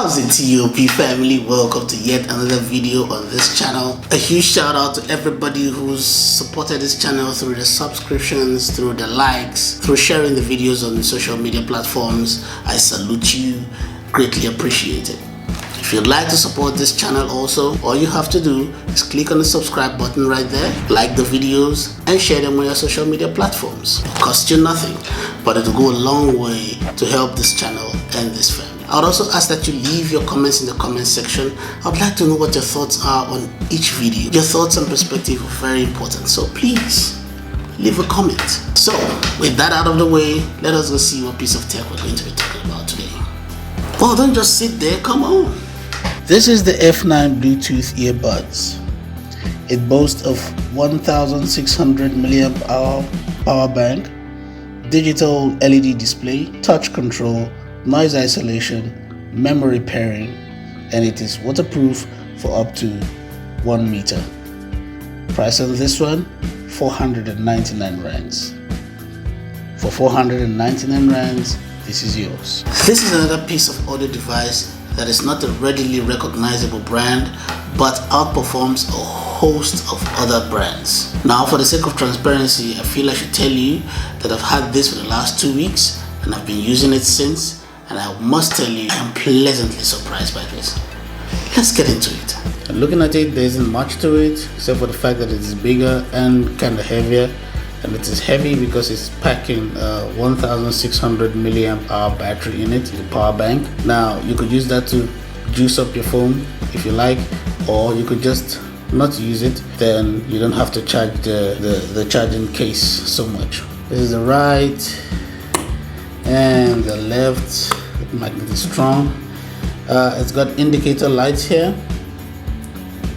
Howzit T.O.B family, welcome to yet another video on this channel. A huge shout out to everybody who's supported this channel through the subscriptions, through the likes, through sharing the videos on social media platforms. I salute you, greatly appreciate it. If you'd like to support this channel also, all you have to do is click on the subscribe button right there, like the videos and share them on your social media platforms. It'll cost you nothing, but it'll go a long way to help this channel and this family. I would also ask that you leave your comments in the comment section. I'd like to know what your thoughts are on each video. Your thoughts and perspective are very important, so please leave a comment. So with that out of the way, let us go see what piece of tech we're going to be talking about today. Well, don't just sit there, come on. This is the F9 Bluetooth earbuds. It boasts of 1600 milliamp hour power bank, digital LED display, touch control, noise isolation, memory pairing, and it is waterproof for up to 1 meter. Price on this one, 499 rands. For 499 rands, this is yours. This is another piece of audio device that is not a readily recognizable brand, but outperforms a host of other brands. Now, for the sake of transparency, I feel I should tell you that I've had this for the last 2 weeks and I've been using it since, and I must tell you, I'm pleasantly surprised by this. Let's get into it. And looking at it, there isn't much to it except for the fact that it is bigger and kind of heavier. And it is heavy because it's packing 1600 milliamp hour battery in it, the power bank. Now you could use that to juice up your phone if you like, or you could just not use it, then you don't have to charge the charging case so much. This is the right and the left. The magnet is strong. It's got indicator lights here,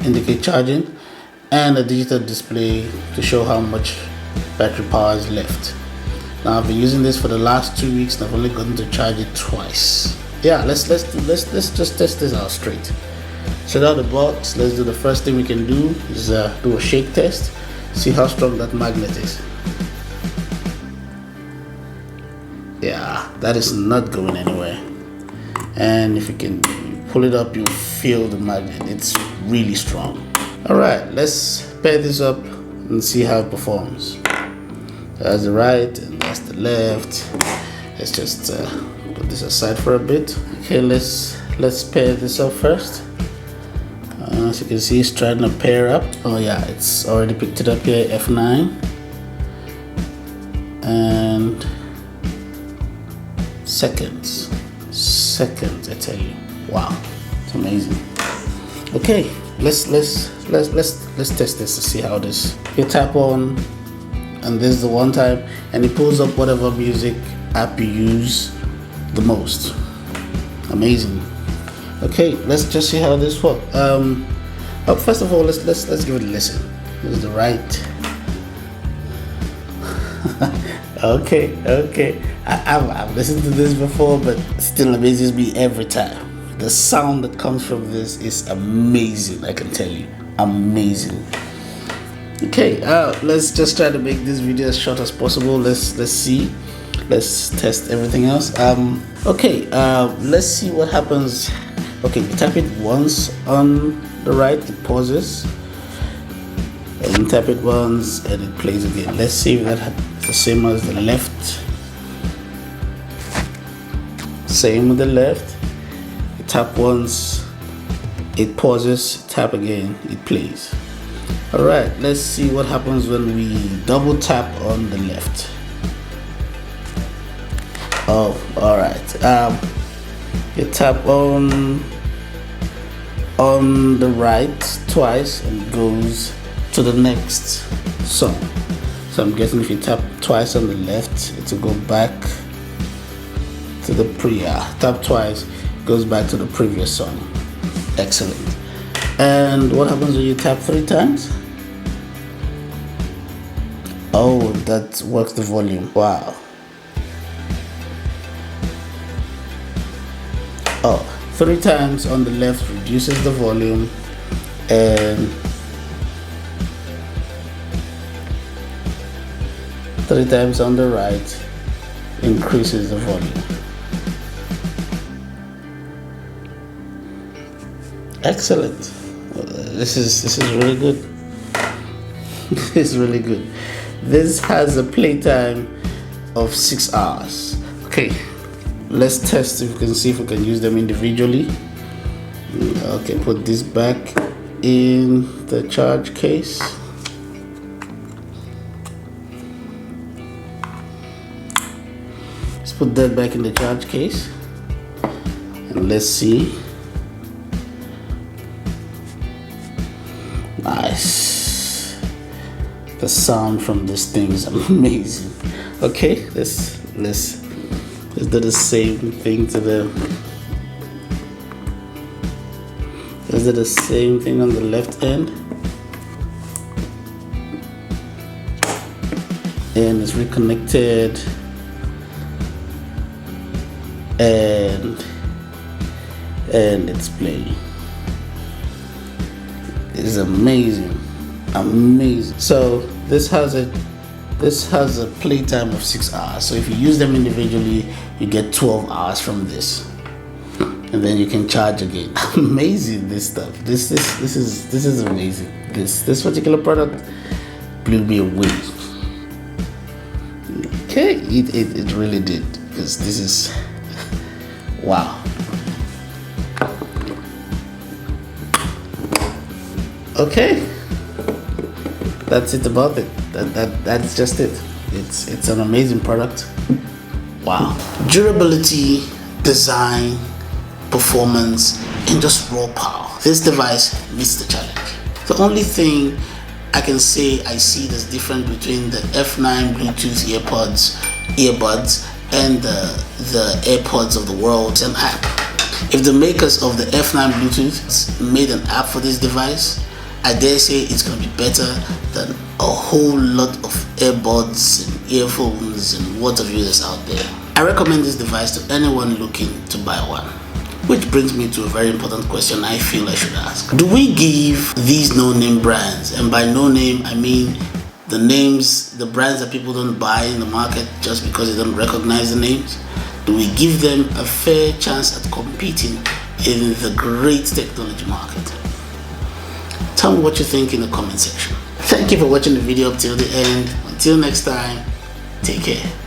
indicate charging, and a digital display to show how much battery power is left. Now I've been using this for the last 2 weeks and I've only gotten to charge it twice. Yeah, let's just test this out straight. Straight out the box, let's do the first thing we can do is do a shake test, see how strong that magnet is. Yeah, that is not going anywhere. And if you can pull it up, you feel the magnet. It's really strong. All right, let's pair this up and see how it performs. That's the right and that's the left. Let's just put this aside for a bit. Okay, let's pair this up first. As you can see, it's trying to pair up. Oh yeah, it's already picked it up here, F9. And seconds, I tell you. Wow, it's amazing. Okay, let's test this to see how this. You tap on, and this is the one time, and it pulls up whatever music app you use the most. Amazing. Okay, let's just see how this works. First of all, let's give it a listen. This is the right. Okay. I've listened to this before, but it still amazes me every time. The sound that comes from this is amazing. I can tell you, amazing. Okay, let's just try to make this video as short as possible. Let's see. Let's test everything else. Okay, let's see what happens. Okay, you tap it once on the right, it pauses, and you tap it once and it plays again. Let's see if that's the same as the left. Same with the left. You tap once, it pauses, tap again, it plays. Alright, let's see what happens when we double tap on the left. Oh, alright. You tap on the right twice and it goes to the next song. So I'm guessing if you tap twice on the left, it will go back to the tap twice, it goes back to the previous song. Excellent. And what happens when you tap 3 times? Oh, that works the volume. Wow. Oh, 3 times on the left reduces the volume, and 3 times on the right increases the volume. Excellent. This is really good. It's really good. This has a playtime of 6 hours. Okay, let's test if we can see if we can use them individually. Okay, put this back in the charge case. Let's put that back in the charge case and let's see. Nice. The sound from this thing is amazing. Okay, let's do the same thing to the. Let's do the same thing on the left end, and it's reconnected, and it's playing. It's amazing. So this has a playtime of 6 hours. So if you use them individually, you get 12 hours from this, and then you can charge again. Amazing, this stuff. This is amazing. This particular product blew me away. Okay, it really did, because this is wow. Okay, that's it about it. That's just it. It's an amazing product. Wow. Durability, design, performance, and just raw power. This device meets the challenge. The only thing I can say I see that's different between the F9 Bluetooth earbuds and the AirPods of the world is an app. If the makers of the F9 Bluetooth made an app for this device, I dare say it's going to be better than a whole lot of earbuds and earphones and what have you that's out there. I recommend this device to anyone looking to buy one. Which brings me to a very important question I feel I should ask. Do we give these no-name brands, and by no-name I mean the brands that people don't buy in the market just because they don't recognize the names, do we give them a fair chance at competing in the great technology market? Tell me what you think in the comment section. Thank you for watching the video up till the end. Until next time, take care.